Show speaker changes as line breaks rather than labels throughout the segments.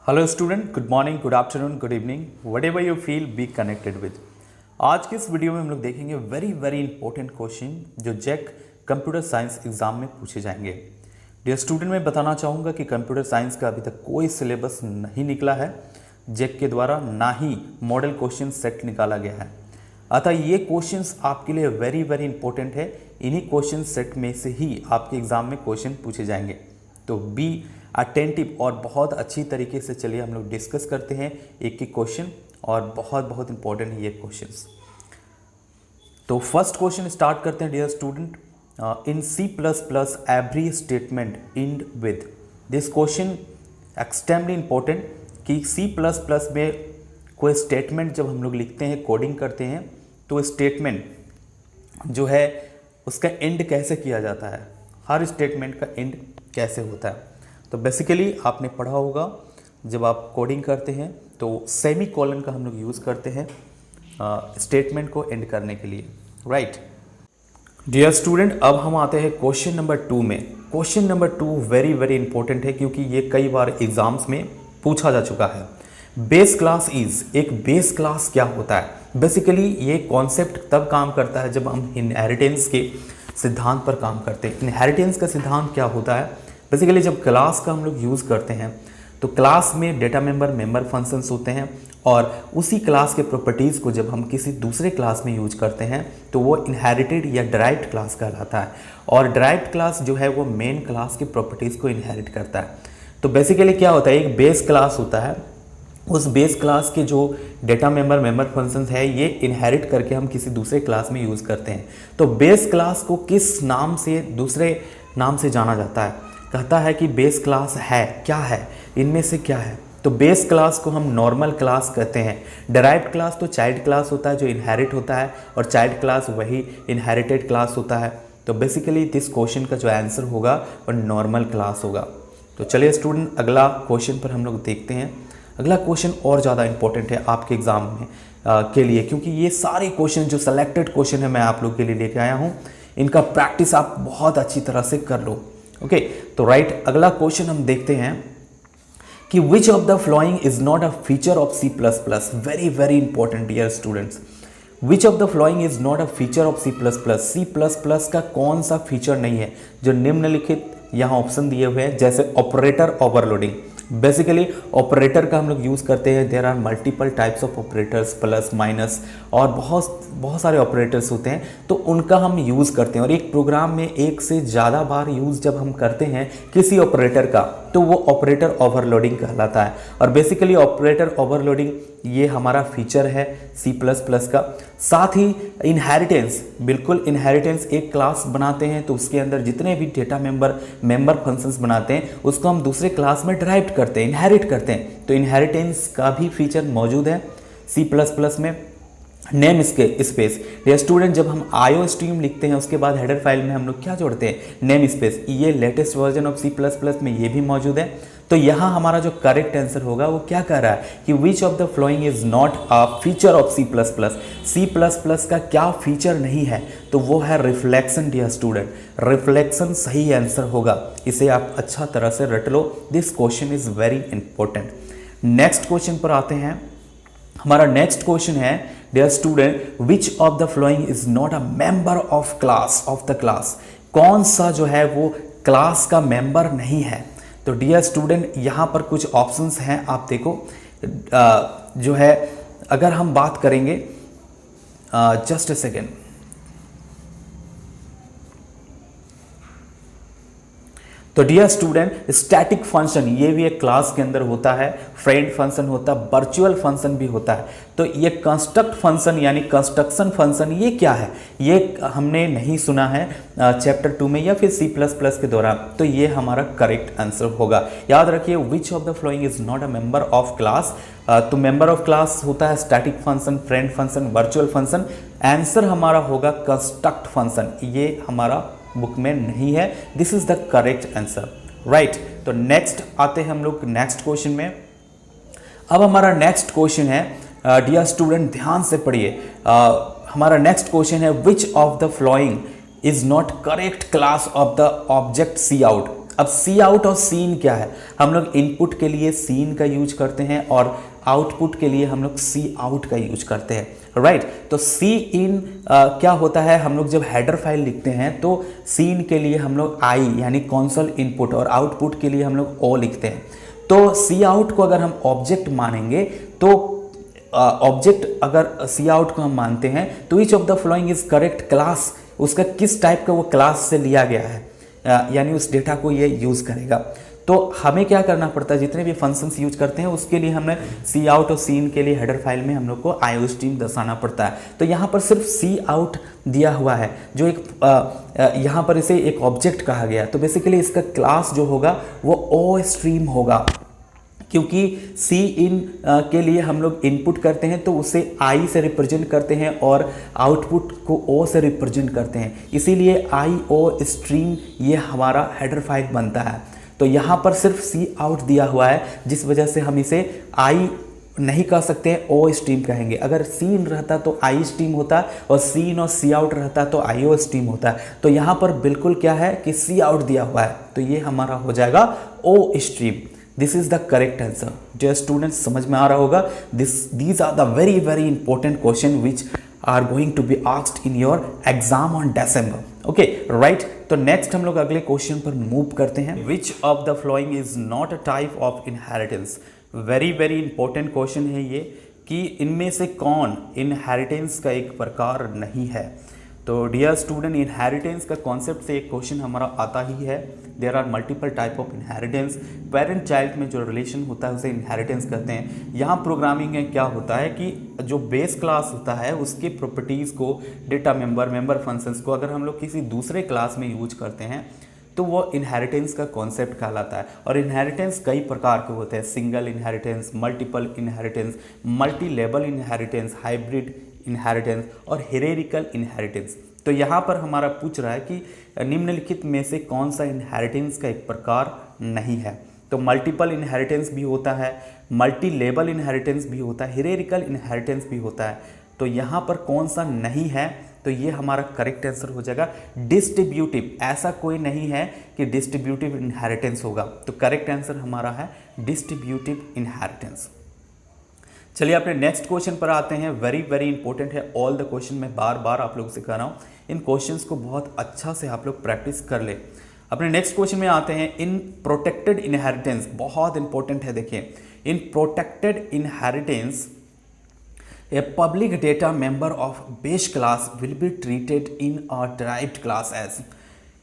Hello student, good morning, good afternoon, good evening, what ever you feel be connected with. आज के इस video में हम लोग देखेंगे वेरी वेरी इंपॉर्टेंट क्वेश्चन जो जैक कंप्यूटर साइंस एग्जाम में पूछे जाएंगे। डियर स्टूडेंट, मैं बताना चाहूँगा कि कंप्यूटर साइंस का अभी तक कोई सिलेबस नहीं निकला है जैक के द्वारा, ना ही मॉडल क्वेश्चन सेट निकाला गया है। अतः ये क्वेश्चंस आपके लिए वेरी वेरी इंपॉर्टेंट है। इन्हीं क्वेश्चन सेट में से ही आपके एग्जाम में क्वेश्चन पूछे जाएंगे, तो बी अटेंटिव और बहुत अच्छी तरीके से चलिए हम लोग डिस्कस करते हैं एक एक क्वेश्चन, और बहुत बहुत इंपॉर्टेंट है ये क्वेश्चंस। तो फर्स्ट क्वेश्चन स्टार्ट करते हैं dear student. In C plus plus every statement end with. This question extremely important कि सी प्लस प्लस में कोई स्टेटमेंट जब हम लोग लिखते हैं, कोडिंग करते हैं, तो स्टेटमेंट जो है उसका एंड कैसे किया जाता है, हर स्टेटमेंट का एंड कैसे होता है। तो बेसिकली आपने पढ़ा होगा जब आप कोडिंग करते हैं तो सेमी कॉलन का हम लोग यूज़ करते हैं स्टेटमेंट को एंड करने के लिए, राइट। डियर स्टूडेंट, अब हम आते हैं क्वेश्चन नंबर 2 में। Question number 2 very very important है क्योंकि ये कई बार एग्जाम्स में पूछा जा चुका है। बेस क्लास इज, एक बेस क्लास क्या होता है। बेसिकली ये कॉन्सेप्ट तब काम करता है जब हम इनहेरिटेंस के सिद्धांत पर काम करते हैं। इनहेरिटेंस का सिद्धांत क्या होता है, बेसिकली जब क्लास का हम लोग यूज़ करते हैं तो क्लास में डेटा मेंबर फंक्शंस होते हैं, और उसी क्लास के प्रॉपर्टीज़ को जब हम किसी दूसरे क्लास में यूज करते हैं तो वो इनहेरिटेड या डिराइव्ड क्लास कहलाता है। और डिराइव्ड क्लास जो है वो मेन क्लास के प्रॉपर्टीज़ को इनहेरिट करता है। तो बेसिकली क्या होता है, एक बेस क्लास होता है, उस बेस क्लास के जो डेटा मेंबर फंक्शंस है ये इनहेरिट करके हम किसी दूसरे क्लास में यूज़ करते हैं। तो बेस क्लास को किस नाम से, दूसरे नाम से जाना जाता है, कहता है कि बेस क्लास है क्या है, इनमें से क्या है। तो बेस क्लास को हम नॉर्मल क्लास कहते हैं। डिराइव्ड क्लास तो चाइल्ड क्लास होता है जो इनहेरिट होता है, और चाइल्ड क्लास वही इनहेरिटेड क्लास होता है। तो बेसिकली दिस क्वेश्चन का जो आंसर होगा वो नॉर्मल क्लास होगा। तो चलिए स्टूडेंट, अगला क्वेश्चन पर हम लोग देखते हैं। अगला क्वेश्चन और ज़्यादा इंपॉर्टेंट है आपके एग्जाम में के लिए, क्योंकि ये सारे क्वेश्चन जो सेलेक्टेड क्वेश्चन है मैं आप लोग के लिए लेके आया हूँ, इनका प्रैक्टिस आप बहुत अच्छी तरह से कर लो। ओके, तो राइट, अगला क्वेश्चन हम देखते हैं कि which of the following is not a feature of C plus plus. Very very important dear students, which of the following is not a feature of C plus plus. C plus plus का कौन सा feature नहीं है जो निम्नलिखित यहाँ option दिए हुए हैं, जैसे ऑपरेटर ओवरलोडिंग। बेसिकली ऑपरेटर का हम लोग यूज़ करते हैं, there are multiple types of operators, plus minus और बहुत सारे ऑपरेटर्स होते हैं, तो उनका हम यूज़ करते हैं। और एक प्रोग्राम में एक से ज़्यादा बार यूज़ जब हम करते हैं किसी ऑपरेटर का तो वो ऑपरेटर ओवरलोडिंग कहलाता है। और बेसिकली ऑपरेटर ओवरलोडिंग ये हमारा फीचर है सी प्लस प्लस का। साथ ही इनहेरिटेंस, बिल्कुल इनहेरिटेंस, एक क्लास बनाते हैं तो उसके अंदर जितने भी डेटा मेंबर फंक्शंस बनाते हैं उसको हम दूसरे क्लास में ड्राइव करते हैं, इनहेरिट करते हैं। तो इनहेरिटेंस का भी फीचर मौजूद है सी प्लस प्लस में। नेम स्पेस, डियर स्टूडेंट, जब हम आईओ स्ट्रीम लिखते हैं उसके बाद हेडर फाइल में हम लोग क्या जोड़ते हैं, नेम स्पेस। ये latest version of C plus plus में ये भी मौजूद है। तो यहाँ हमारा जो करेक्ट आंसर होगा वो क्या कह रहा है कि which of the following is not a feature of C plus plus. C plus plus का क्या फीचर नहीं है, तो वो है रिफ्लेक्शन। डियर स्टूडेंट, रिफ्लेक्शन सही आंसर होगा, इसे आप अच्छा तरह से रट लो। This question is very important. Next question पर आते हैं। हमारा नेक्स्ट क्वेश्चन है dear student, which of the following is not a member of class of the class. कौन सा जो है वो क्लास का मेंबर नहीं है। तो डियर स्टूडेंट, यहाँ पर कुछ ऑप्शंस हैं, आप देखो जो है, अगर हम बात करेंगे, जस्ट अ सेकेंड, तो डियर स्टूडेंट, स्टैटिक फंक्शन ये भी एक क्लास के अंदर होता है, फ्रेंड फंक्शन होता है, वर्चुअल फंक्शन भी होता है। तो ये कंस्ट्रक्ट फंक्शन यानी कंस्ट्रक्शन फंक्शन ये क्या है, ये हमने नहीं सुना है चैप्टर 2 में या फिर सी प्लस प्लस के दौरान। तो ये हमारा करेक्ट आंसर होगा। याद रखिए, विच of the following is not a member of class. तो मेंबर ऑफ क्लास होता है static function, friend function, virtual function. Answer हमारा होगा कंस्ट्रक्ट फंक्शन, ये हमारा बुक में नहीं है। This is the correct answer, right. तो नेक्स्ट आते हैं हम लोग नेक्स्ट क्वेश्चन में। अब हमारा नेक्स्ट क्वेश्चन है, डियर स्टूडेंट ध्यान से पढ़िए, हमारा नेक्स्ट क्वेश्चन है which of the following is not correct class of the object cout. अब सी आउट और सी इन क्या है, हम लोग इनपुट के लिए सी इन का यूज करते हैं और आउटपुट के लिए हम लोग सी आउट का यूज करते हैं, राइट। तो सी इन क्या होता है, हम लोग जब हेडर फाइल लिखते हैं तो सी इन के लिए हम लोग आई यानी कंसोल इनपुट और आउटपुट के लिए हम लोग ओ लिखते हैं। तो सी आउट को अगर हम ऑब्जेक्ट मानेंगे तो ऑब्जेक्ट अगर सी आउट को हम मानते हैं तो विच of the following is correct class, उसका किस टाइप का वो क्लास से लिया गया है, यानी उस डेटा को ये यूज करेगा। तो हमें क्या करना पड़ता है, जितने भी फंक्शंस यूज करते हैं उसके लिए हमें सी आउट और सी इन के लिए हेडर फाइल में हम लोग को आईओ स्ट्रीम दर्शाना पड़ता है। तो यहाँ पर सिर्फ सी आउट दिया हुआ है जो एक यहाँ पर इसे एक ऑब्जेक्ट कहा गया, तो बेसिकली इसका क्लास जो होगा वो ओ स्ट्रीम होगा, क्योंकि सी इन के लिए हम लोग इनपुट करते हैं तो उसे आई से रिप्रेजेंट करते हैं और आउटपुट को ओ से रिप्रेजेंट करते हैं, इसीलिए आई ओ स्ट्रीम ये हमारा हेडर फाइल बनता है। तो यहाँ पर सिर्फ सी आउट दिया हुआ है जिस वजह से हम इसे आई नहीं कह सकते, ओ स्ट्रीम कहेंगे। अगर सी इन रहता तो आई स्ट्रीम होता और सी इन और सी आउट रहता तो आई ओ स्ट्रीम होता। तो यहाँ पर बिल्कुल क्या है कि सी आउट दिया हुआ है, तो ये हमारा हो जाएगा ostream. This is the correct answer. जो स्टूडेंट्स समझ में आ रहा होगा, these are the very very important question which are going to be asked in your exam on December, okay right. तो नेक्स्ट हम लोग अगले क्वेश्चन पर मूव करते हैं। Which of the following is not a type of inheritance. Very very important question है ये कि इनमें से कौन इनहेरिटेंस का एक प्रकार नहीं है। तो डियर स्टूडेंट, इनहेरिटेंस का कॉन्सेप्ट से एक क्वेश्चन हमारा आता ही है। There are multiple type of inheritance. Parent child में जो रिलेशन होता है उसे इनहेरिटेंस कहते हैं। यहाँ प्रोग्रामिंग में क्या होता है कि जो बेस क्लास होता है उसके प्रॉपर्टीज़ को, डेटा मेंबर फंक्शंस को अगर हम लोग किसी दूसरे क्लास में यूज करते हैं तो वो इनहेरिटेंस का कॉन्सेप्ट कहलाता है। और इनहेरिटेंस कई प्रकार के होते हैं, single inheritance, multiple inheritance, multi level inheritance, hybrid inheritance और हेरेरिकल इनहेरिटेंस। तो यहाँ पर हमारा पूछ रहा है कि निम्नलिखित में से कौन सा इनहेरिटेंस का एक प्रकार नहीं है। तो मल्टीपल इनहेरिटेंस भी होता है, मल्टी लेवल इनहेरिटेंस भी होता है, हेरेरिकल इनहेरिटेंस भी होता है। तो यहाँ पर कौन सा नहीं है, तो ये हमारा करेक्ट आंसर हो जाएगा डिस्ट्रीब्यूटिव। ऐसा कोई नहीं है कि डिस्ट्रीब्यूटिव इनहेरिटेंस होगा, तो करेक्ट आंसर हमारा है डिस्ट्रीब्यूटिव इनहेरिटेंस। चलिए अपने नेक्स्ट क्वेश्चन पर आते हैं। वेरी वेरी इंपॉर्टेंट है ऑल द क्वेश्चन। मैं बार बार आप लोगों से कह रहा हूँ, इन क्वेश्चंस को बहुत अच्छा से आप लोग प्रैक्टिस कर ले। अपने नेक्स्ट क्वेश्चन में आते हैं। इन प्रोटेक्टेड इनहेरिटेंस, बहुत इंपॉर्टेंट है, देखिए। In protected inheritance a public data member of base class will be treated in a derived class as.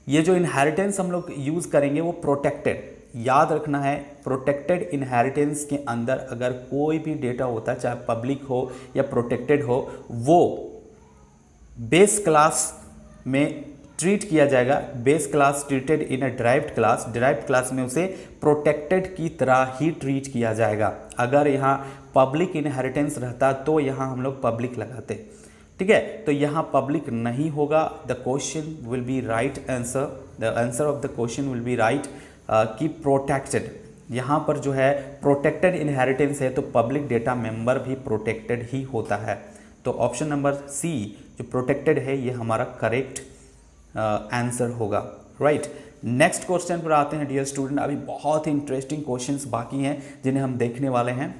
ये जो इनहेरिटेंस हम लोग यूज करेंगे वो प्रोटेक्टेड, याद रखना है। प्रोटेक्टेड इनहेरिटेंस के अंदर अगर कोई भी डेटा होता है, चाहे पब्लिक हो या प्रोटेक्टेड हो, वो बेस क्लास में ट्रीट किया जाएगा। Base class treated in a derived class, derived class में उसे प्रोटेक्टेड की तरह ही ट्रीट किया जाएगा। अगर यहाँ पब्लिक इनहेरिटेंस रहता तो यहाँ हम लोग पब्लिक लगाते, ठीक है। तो यहाँ पब्लिक नहीं होगा। The question will be right answer, the answer of the question will be right कि प्रोटेक्टेड। यहाँ पर जो है प्रोटेक्टेड इनहेरिटेंस है तो पब्लिक डेटा मेंबर भी प्रोटेक्टेड ही होता है। तो ऑप्शन नंबर सी जो प्रोटेक्टेड है ये हमारा करेक्ट आंसर होगा, राइट। नेक्स्ट क्वेश्चन पर आते हैं डियर स्टूडेंट। अभी बहुत ही इंटरेस्टिंग क्वेश्चंस बाकी हैं जिन्हें हम देखने वाले हैं।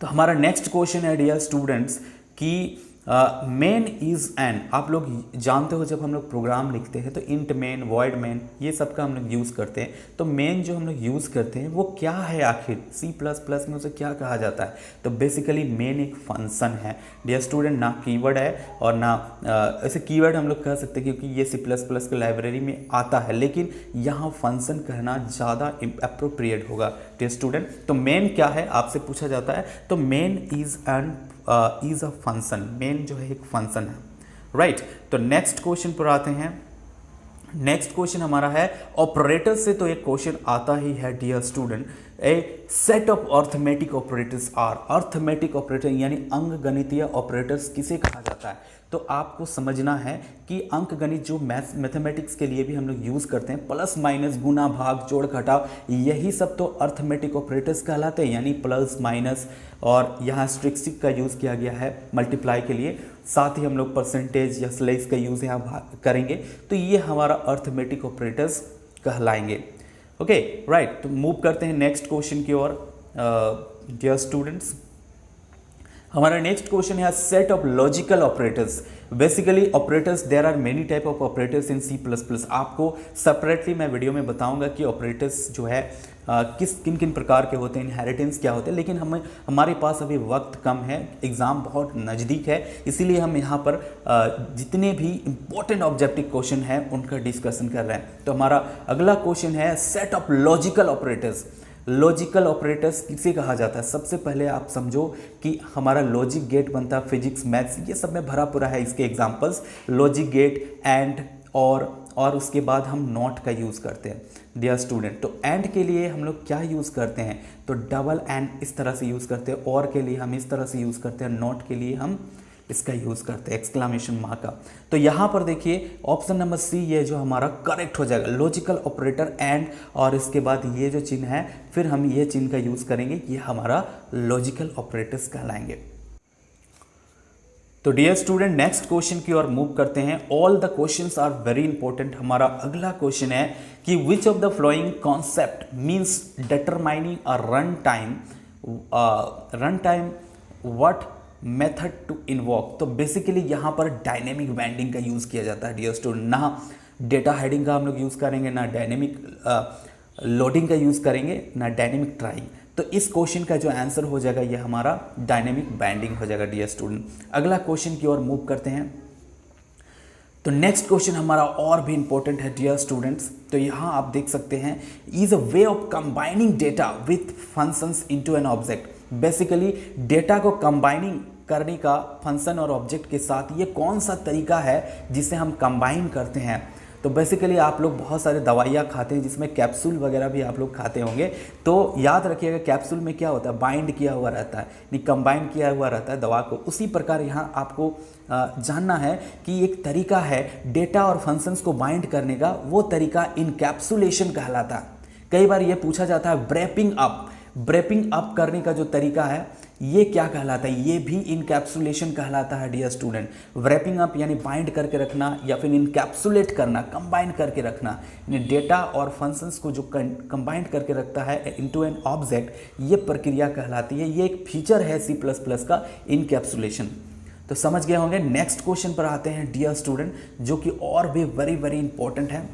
तो हमारा नेक्स्ट क्वेश्चन है डियर स्टूडेंट्स कि मेन इज एन। आप लोग जानते हो जब हम लोग प्रोग्राम लिखते हैं तो इंट मेन, वॉइड मेन, ये सब का हम लोग यूज़ करते हैं। तो मेन जो हम लोग यूज़ करते हैं वो क्या है आखिर, C++ में उसे क्या कहा जाता है? तो बेसिकली मेन एक फंक्शन है डियर स्टूडेंट, ना कीवर्ड है और ना ऐसे कीवर्ड हम लोग कह सकते हैं क्योंकि ये C++ के लाइब्रेरी में आता है, लेकिन यहाँ फंक्शन कहना ज़्यादा अप्रोप्रिएट होगा डियर स्टूडेंट। तो मेन क्या है आपसे पूछा जाता है, तो main is a function. Main जो है एक फंक्शन है, राइट। तो नेक्स्ट क्वेश्चन पर आते हैं। नेक्स्ट क्वेश्चन हमारा है ऑपरेटर से। तो एक क्वेश्चन आता ही है dear student, a set of arithmetic operators are. Arithmetic operator यानी अंकगणितीय ऑपरेटर्स किसे कहा जाता है? तो आपको समझना है कि अंकगणित जो मैथमेटिक्स के लिए भी हम लोग यूज़ करते हैं, प्लस माइनस, गुना भाग, जोड़ घटाव, यही सब तो अर्थमेटिक ऑपरेटर्स कहलाते हैं। यानी प्लस माइनस, और यहाँ स्ट्रिक्सिक का यूज़ किया गया है मल्टीप्लाई के लिए, साथ ही हम लोग परसेंटेज या स्लेस का यूज़ यहाँ करेंगे। तो ये हमारा अर्थमेटिक ऑपरेटर्स कहलाएंगे। ओके राइट, तो मूव करते हैं नेक्स्ट क्वेश्चन की ओर। डियर स्टूडेंट्स, हमारा नेक्स्ट क्वेश्चन है set of logical operators. Basically operators, there are many type of operators in C++। आपको सेपरेटली मैं वीडियो में बताऊंगा कि ऑपरेटर्स जो है किन किन प्रकार के होते हैं, इनहेरिटेंस क्या होते हैं, लेकिन हमारे पास अभी वक्त कम है, एग्ज़ाम बहुत नज़दीक है, इसीलिए हम यहाँ पर जितने भी इंपॉर्टेंट ऑब्जेक्टिव क्वेश्चन हैं उनका डिस्कशन कर रहे हैं। तो हमारा अगला क्वेश्चन है set of logical operators. Logical operators किसे कहा जाता है? सबसे पहले आप समझो कि हमारा लॉजिक गेट बनता है, फिजिक्स मैथ्स ये सब में भरा पूरा है इसके एग्जांपल्स। लॉजिक गेट, एंड, और उसके बाद हम नॉट का यूज़ करते हैं डियर स्टूडेंट। तो एंड के लिए हम लोग क्या यूज़ करते हैं? तो डबल एंड इस तरह से यूज़ करते हैं, और के लिए हम इस तरह से यूज़ करते हैं, नॉट के लिए हम इसका यूज़ करते हैं एक्सक्लामेशन मार्क का। तो यहाँ पर देखिए ऑप्शन नंबर सी ये जो हमारा करेक्ट हो जाएगा, लॉजिकल ऑपरेटर एंड, और इसके बाद ये जो चिन्ह है फिर हम ये चिन्ह का यूज़ करेंगे, ये हमारा लॉजिकल ऑपरेटर्स कहलाएंगे। तो डियर स्टूडेंट नेक्स्ट क्वेश्चन की ओर मूव करते हैं। All the questions are very important. हमारा अगला क्वेश्चन है कि which of the following concept means determining a run time what method to invoke. तो बेसिकली यहाँ पर डायनेमिक बाइंडिंग का यूज़ किया जाता है डियर स्टूडेंट, ना डेटा हेडिंग का हम लोग यूज़ करेंगे, ना डायनेमिक लोडिंग का यूज़ करेंगे, ना डायनेमिक ट्राइंग। तो इस क्वेश्चन का जो आंसर हो जाएगा ये हमारा डायनेमिक बाइंडिंग हो जाएगा डियर स्टूडेंट। अगला क्वेश्चन की ओर मूव करते हैं। तो नेक्स्ट क्वेश्चन हमारा और भी इंपॉर्टेंट है डियर स्टूडेंट्स। तो यहाँ आप देख सकते हैं, is a way of combining data with functions into an object. Basically data को कंबाइनिंग करने का फंक्शन और ऑब्जेक्ट के साथ ये कौन सा तरीका है जिसे हम कंबाइन करते हैं? तो बेसिकली आप लोग बहुत सारे दवाइयाँ खाते हैं जिसमें कैप्सूल वगैरह भी आप लोग खाते होंगे। तो याद रखिएगा कैप्सूल में क्या होता है, बाइंड किया हुआ रहता है, नहीं कंबाइन किया हुआ रहता है दवा को। उसी प्रकार यहाँ आपको जानना है कि एक तरीका है डेटा और फंक्शंस को बाइंड करने का, वो तरीका इनकैप्सुलेशन कहलाता है। कई बार ये पूछा जाता है ब्रेपिंग अप करने का जो तरीका है ये क्या कहलाता है? ये भी इनकैप्सुलेशन कहलाता है डियर स्टूडेंट। रैपिंग अप यानी बाइंड करके रखना, या फिर इनकैप्सुलेट करना, कंबाइन करके रखना, यानी डेटा और फंक्शंस को जो कंबाइंड करके रखता है इनटू एन ऑब्जेक्ट, ये प्रक्रिया कहलाती है। ये एक फीचर है C++ का, इनकैप्सुलेशन। तो समझ गए होंगे। नेक्स्ट क्वेश्चन पर आते हैं डियर स्टूडेंट, जो कि और भी वेरी वेरी इंपॉर्टेंट है।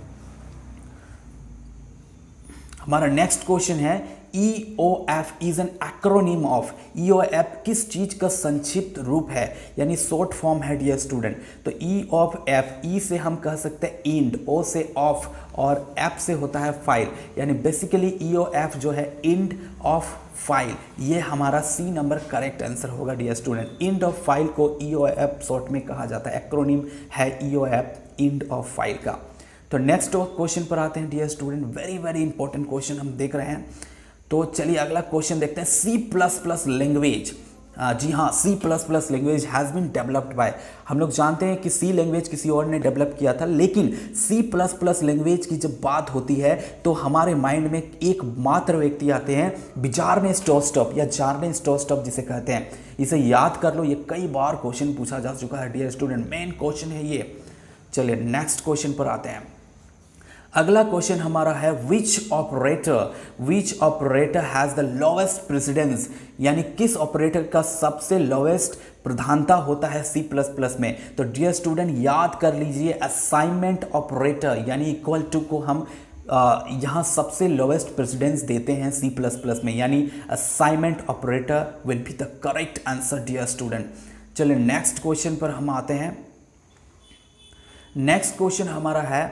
हमारा नेक्स्ट क्वेश्चन है EOF is an acronym of. EOF किस चीज का संक्षिप्त रूप है, यानी शॉर्ट फॉर्म है डियर स्टूडेंट। तो E ऑफ F, E से हम कह सकते हैं इंड, O से ऑफ, और F से होता है फाइल, यानी बेसिकली EOF जो है इंड ऑफ फाइल। ये हमारा C नंबर करेक्ट आंसर होगा dear student. End of file को EOF शॉर्ट में कहा जाता है, एक्रोनिम है EOF इंड ऑफ फाइल का। तो नेक्स्ट क्वेश्चन पर आते हैं dear student, very very important question हम देख रहे हैं। तो चलिए अगला क्वेश्चन देखते हैं। C++ लैंग्वेज, जी हाँ, C++ language has been developed by. हम लोग जानते हैं कि C लैंग्वेज किसी और ने डेवलप किया था, लेकिन C++ लैंग्वेज की जब बात होती है तो हमारे माइंड में एक मात्र व्यक्ति आते हैं, बिजार्ने स्टोस्टॉप या जार्ने स्टोस्टॉप जिसे कहते हैं। इसे याद कर लो, ये कई बार क्वेश्चन पूछा जा चुका है डियर स्टूडेंट, मेन क्वेश्चन है ये। चलिए नेक्स्ट क्वेश्चन पर आते हैं। अगला क्वेश्चन हमारा है which operator has the lowest precedence, यानी किस ऑपरेटर का सबसे लोवेस्ट प्रधानता होता है C++ में। तो डियर स्टूडेंट याद कर लीजिए, असाइनमेंट ऑपरेटर यानी इक्वल टू को हम यहाँ सबसे लोवेस्ट प्रेसिडेंस देते हैं C++ में, यानी assignment operator will be the correct answer dear student. चलिए नेक्स्ट क्वेश्चन पर हम आते हैं। नेक्स्ट क्वेश्चन हमारा है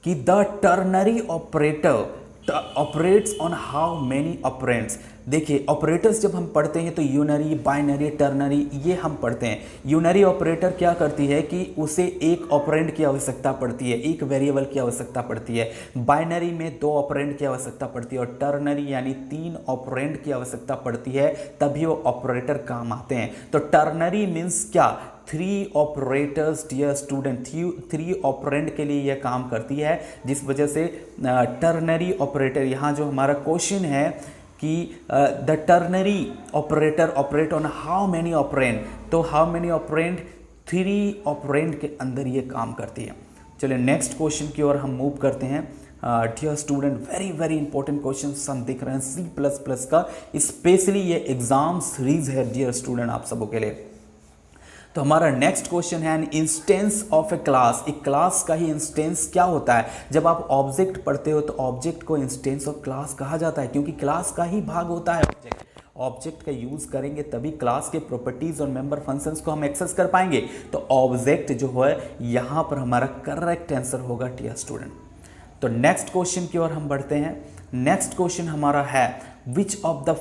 कि the ternary operator operates on how many operands. देखिए ऑपरेटर्स जब हम पढ़ते हैं तो यूनरी, बाइनरी, टर्नरी ये हम पढ़ते हैं। यूनरी ऑपरेटर क्या करती है कि उसे एक ऑपरेंड की आवश्यकता पड़ती है, एक वेरिएबल की आवश्यकता पड़ती है। बाइनरी में 2 ऑपरेंड की आवश्यकता पड़ती है, और टर्नरी यानी 3 ऑपरेंड की आवश्यकता पड़ती है, तभी वो ऑपरेटर काम आते हैं। तो टर्नरी मीन्स क्या? 3 ऑपरेटर्स डियर स्टूडेंट, 3 ऑपरेंड के लिए यह काम करती है, जिस वजह से टर्नरी ऑपरेटर, यहाँ जो हमारा क्वेश्चन है कि the ternary operator operate on how many operand, तो हाउ मेनी ऑपरेंड, 3 ऑपरेंड के अंदर ये काम करती है। चलिए नेक्स्ट क्वेश्चन की ओर हम मूव करते हैं। Dear student, very very important question हम देख रहे हैं सी प्लस प्लस का, स्पेशली ये एग्जाम सीरीज है डियर स्टूडेंट आप सबों के लिए। तो हमारा नेक्स्ट क्वेश्चन है an instance of a class. एक क्लास का ही इंस्टेंस क्या होता है? जब आप ऑब्जेक्ट पढ़ते हो तो ऑब्जेक्ट को इंस्टेंस ऑफ क्लास कहा जाता है, क्योंकि क्लास का ही भाग होता है ऑब्जेक्ट। ऑब्जेक्ट का यूज करेंगे तभी क्लास के प्रॉपर्टीज और मेंबर फंक्शंस को हम एक्सेस कर पाएंगे। तो ऑब्जेक्ट जो है यहाँ पर हमारा करेक्ट आंसर होगा डियर स्टूडेंट। तो नेक्स्ट क्वेश्चन की ओर हम बढ़ते हैं। नेक्स्ट क्वेश्चन हमारा है which of the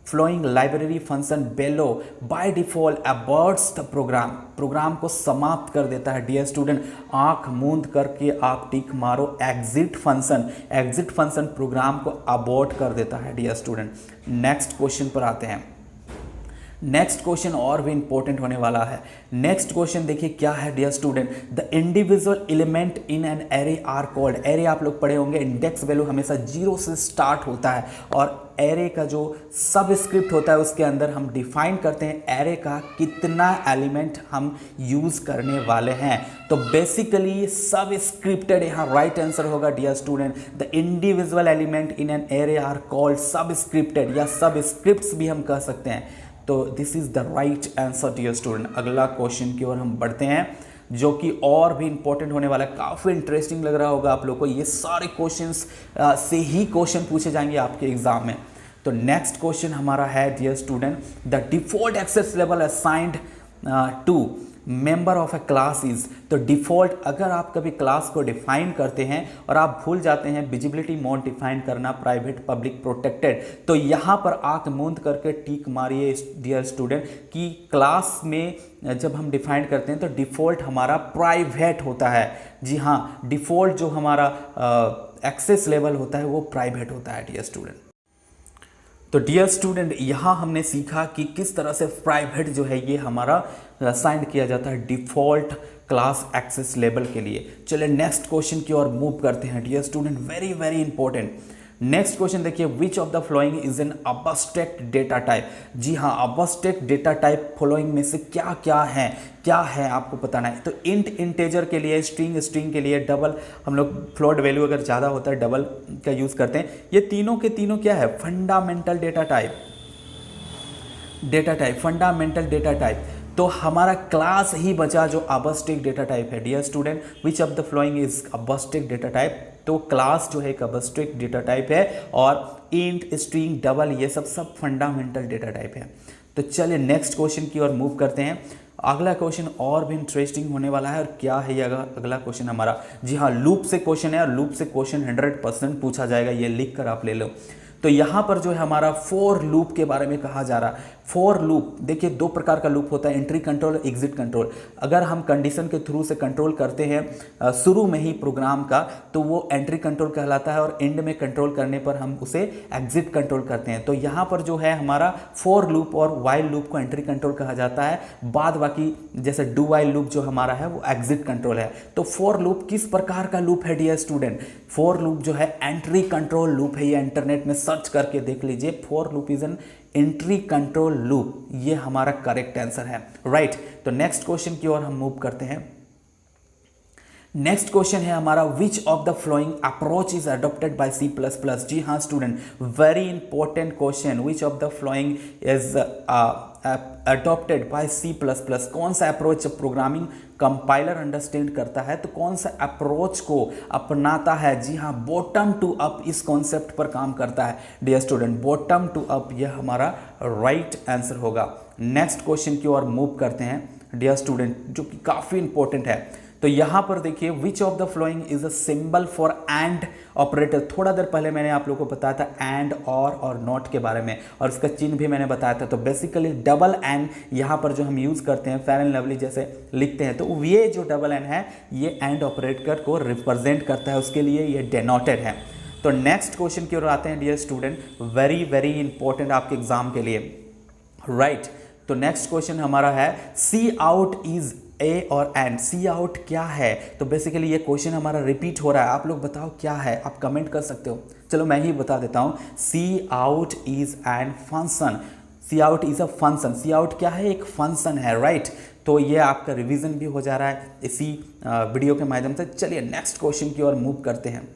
following library function below by default aborts the program. Program को समाप्त कर देता है डियर स्टूडेंट। आंख मूंद करके आप टिक मारो, exit function. Exit function program को अबॉर्ट कर देता है डियर स्टूडेंट। नेक्स्ट क्वेश्चन पर आते हैं। नेक्स्ट क्वेश्चन और भी इंपॉर्टेंट होने वाला है। नेक्स्ट क्वेश्चन देखिए क्या है dear student, the individual element in an array are called. Array आप लोग पढ़े होंगे, इंडेक्स वैल्यू हमेशा 0 से स्टार्ट होता है और एरे का जो सब स्क्रिप्ट होता है उसके अंदर हम डिफाइन करते हैं एरे का कितना एलिमेंट हम यूज करने वाले हैं। तो बेसिकली सब स्क्रिप्टेड यहाँ राइट आंसर होगा dear student. The individual element in an array are called subscripted या सब स्क्रिप्ट्स भी हम कह सकते हैं। तो this is the right answer dear student. अगला क्वेश्चन की ओर हम बढ़ते हैं जो कि और भी इंपॉर्टेंट होने वाला है। काफ़ी इंटरेस्टिंग लग रहा होगा आप लोग को। ये सारे क्वेश्चंस से ही क्वेश्चन पूछे जाएंगे आपके एग्जाम में। तो नेक्स्ट क्वेश्चन हमारा है dear student, the default access level assigned to member of a class is. तो डिफॉल्ट, अगर आप कभी क्लास को डिफाइन करते हैं और आप भूल जाते हैं विजिबिलिटी मोड डिफाइन करना, प्राइवेट पब्लिक प्रोटेक्टेड, तो यहाँ पर आंख मूंद करके टीक मारिए डियर स्टूडेंट कि क्लास में जब हम डिफाइन करते हैं तो डिफॉल्ट हमारा प्राइवेट होता है। जी हाँ, डिफॉल्ट जो हमारा एक्सेस लेवल होता है वो प्राइवेट होता है डियर स्टूडेंट। तो डियर स्टूडेंट यहाँ हमने सीखा कि किस तरह से प्राइवेट जो है ये हमारा असाइन किया जाता है डिफॉल्ट क्लास एक्सेस लेवल के लिए। चलिए नेक्स्ट क्वेश्चन की ओर मूव करते हैं dear student, very very important. Next question देखिए, which of the following is an abstract data type. जी हाँ, अबस्ट्रैक्ट डेटा टाइप फ्लोइंग में से क्या क्या है आपको बताना है। तो इंट इंटेजर के लिए, स्ट्रिंग के लिए, डबल हम लोग फ्लोट वैल्यू अगर ज़्यादा होता है डबल का यूज़ करते हैं। ये तीनों के तीनों क्या है, fundamental data type, fundamental data type. तो हमारा क्लास ही बचा जो अबस्ट्रैक्ट डेटा टाइप है dear student. Which of the following is abstract data type. तो क्लास जो है एक अबस्ट्रैक्ट डेटा टाइप है और इंट, स्ट्रिंग, डबल ये सब फंडामेंटल डेटा टाइप है। तो चलिए नेक्स्ट क्वेश्चन की ओर मूव करते हैं। अगला क्वेश्चन और भी इंटरेस्टिंग होने वाला है। और क्या है ये अगला क्वेश्चन हमारा, जी हाँ, लूप से क्वेश्चन है और लूप से क्वेश्चन 100% पूछा जाएगा, ये लिख कर आप ले लो। तो यहाँ पर जो है हमारा फॉर लूप के बारे में कहा जा रहा है। फॉर लूप देखिए 2 प्रकार का लूप होता है, एंट्री कंट्रोल, एग्जिट कंट्रोल। अगर हम कंडीशन के थ्रू से कंट्रोल करते हैं शुरू में ही प्रोग्राम का तो वो एंट्री कंट्रोल कहलाता है और एंड में कंट्रोल करने पर हम उसे एग्जिट कंट्रोल करते हैं। तो यहाँ पर जो है हमारा फॉर लूप और वाइल लूप को एंट्री कंट्रोल कहा जाता है, बाद बाकी जैसे डू वाइल लूप जो हमारा है वो एग्जिट कंट्रोल है। तो फॉर लूप किस प्रकार का लूप है डियर स्टूडेंट? फॉर लूप जो है एंट्री कंट्रोल लूप है। ये इंटरनेट में सर्च करके देख लीजिए, for loop is an entry control loop. ये हमारा करेक्ट आंसर है, राइट। तो नेक्स्ट क्वेश्चन की ओर हम मूव करते हैं। नेक्स्ट क्वेश्चन है हमारा, which of the following approach is adopted by C plus plus. जी हाँ student, very important question. Which of the following is adopted by C plus plus. कौन सा अप्रोच प्रोग्रामिंग कंपाइलर अंडरस्टैंड करता है तो कौन सा अप्रोच को अपनाता है? जी हाँ, बॉटम टू अप इस कॉन्सेप्ट पर काम करता है dear student. Bottom to up यह हमारा राइट आंसर होगा। नेक्स्ट क्वेश्चन की ओर मूव करते हैं डियर स्टूडेंट, जो कि काफ़ी इंपॉर्टेंट है। तो यहाँ पर देखिए, which of the following is a symbol for and operator. थोड़ा देर पहले मैंने आप लोगों को बताया था एंड और नॉट के बारे में, और इसका चिन्ह भी मैंने बताया था। तो बेसिकली डबल एंड यहाँ पर जो हम यूज़ करते हैं, फेयर एंड लवली जैसे लिखते हैं, तो ये जो डबल एंड है ये एंड ऑपरेटर को रिप्रेजेंट करता है, उसके लिए ये डेनोटेड है। तो नेक्स्ट क्वेश्चन की ओर आते हैं dear student, very very important आपके एग्जाम के लिए, राइट। तो नेक्स्ट क्वेश्चन हमारा है, सी आउट इज ए और एंड। सी आउट क्या है? तो बेसिकली ये क्वेश्चन हमारा रिपीट हो रहा है, आप लोग बताओ क्या है, आप कमेंट कर सकते हो। चलो मैं ही बता देता हूँ, C out is an function. C out is a function. C out क्या है? एक फंक्शन है, राइट। तो ये आपका रिवीजन भी हो जा रहा है इसी वीडियो के माध्यम से। चलिए नेक्स्ट क्वेश्चन की ओर मूव करते हैं।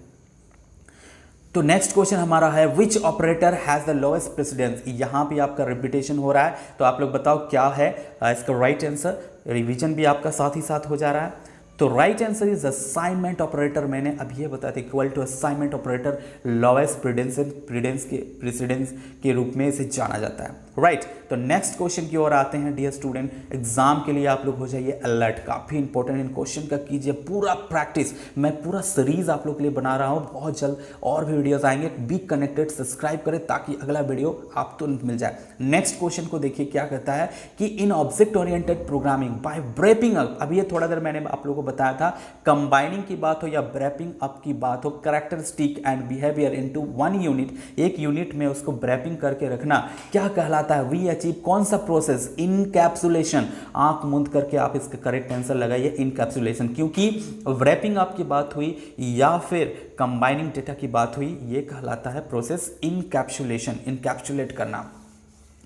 तो नेक्स्ट क्वेश्चन हमारा है which operator has the lowest precedence. यहाँ भी आपका रिपीटेशन हो रहा है, तो आप लोग बताओ क्या है इसका राइट आंसर। रिवीजन भी आपका साथ ही साथ हो जा रहा है। तो right answer is assignment operator. मैंने अभी ये बताया था equal to assignment operator, lowest precedence के रूप में इसे जाना जाता है। राइट तो नेक्स्ट क्वेश्चन की ओर आते हैं डियर स्टूडेंट। एग्जाम के लिए आप लोग हो जाइए अलर्ट, काफी इंपॉर्टेंट इन क्वेश्चन का कीजिए पूरा प्रैक्टिस। मैं पूरा सीरीज आप लोग के लिए बना रहा हूं, बहुत जल्द और भी वीडियोस आएंगे। बी कनेक्टेड, सब्सक्राइब करें ताकि अगला वीडियो आप तुरंत मिल जाए। नेक्स्ट क्वेश्चन को देखिए क्या कहता है कि in object oriented programming by wrapping up. अभी ये थोड़ा देर मैंने आप लोगों को बताया था, कंबाइनिंग की बात हो या ब्रैपिंग अप की बात हो, characteristic and behaviour into one unit, एक यूनिट में उसको ब्रैपिंग करके रखना क्या कहलाता है। वी अचीव कौन सा प्रोसेस, इनकैप्सुलेशन। आंख मूंद करके आप इसका करेक्ट आंसर लगाइए इनकैप्सुलेशन, क्योंकि रैपिंग अप की बात हुई या फिर कंबाइनिंग डेटा की बात हुई, ये कहलाता है प्रोसेस इनकैप्सुलेशन, इनकैप्सुलेट करना।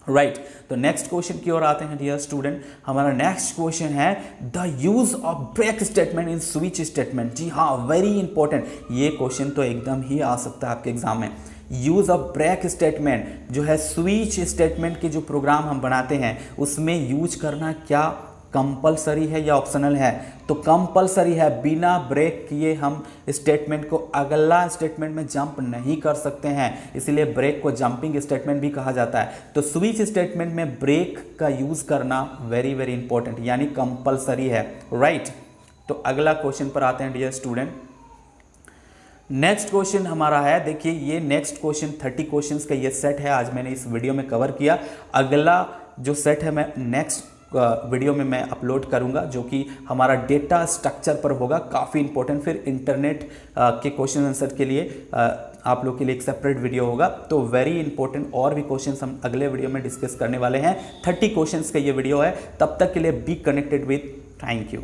राइट तो नेक्स्ट क्वेश्चन की ओर आते हैं डियर स्टूडेंट। हमारा नेक्स्ट क्वेश्चन है the use of break statement in switch statement. जी हाँ, वेरी इंपॉर्टेंट, ये क्वेश्चन तो एकदम ही आ सकता है आपके एग्जाम में। यूज ऑफ ब्रेक स्टेटमेंट जो है स्विच स्टेटमेंट के जो प्रोग्राम हम बनाते हैं उसमें यूज करना क्या कंपलसरी है या ऑप्शनल है। तो कंपलसरी है, बिना ब्रेक किए हम स्टेटमेंट को अगला स्टेटमेंट में जंप नहीं कर सकते हैं, इसलिए ब्रेक को जंपिंग स्टेटमेंट भी कहा जाता है। तो स्विच स्टेटमेंट में ब्रेक का यूज करना वेरी वेरी इंपॉर्टेंट, यानी कंपलसरी है। राइट तो अगला क्वेश्चन पर आते हैं डियर स्टूडेंट। नेक्स्ट क्वेश्चन हमारा है, देखिए ये नेक्स्ट क्वेश्चन 30 क्वेश्चंस का ये सेट है, आज मैंने इस वीडियो में कवर किया। अगला जो सेट है मैं नेक्स्ट वीडियो में मैं अपलोड करूंगा, जो कि हमारा डेटा स्ट्रक्चर पर होगा, काफ़ी इंपॉर्टेंट। फिर इंटरनेट के क्वेश्चन आंसर के लिए आप लोग के लिए एक सेपरेट वीडियो होगा। तो वेरी इंपॉर्टेंट और भी क्वेश्चंस हम अगले वीडियो में डिस्कस करने वाले हैं। 30 क्वेश्चंस का ये वीडियो है। तब तक के लिए be connected with, thank you.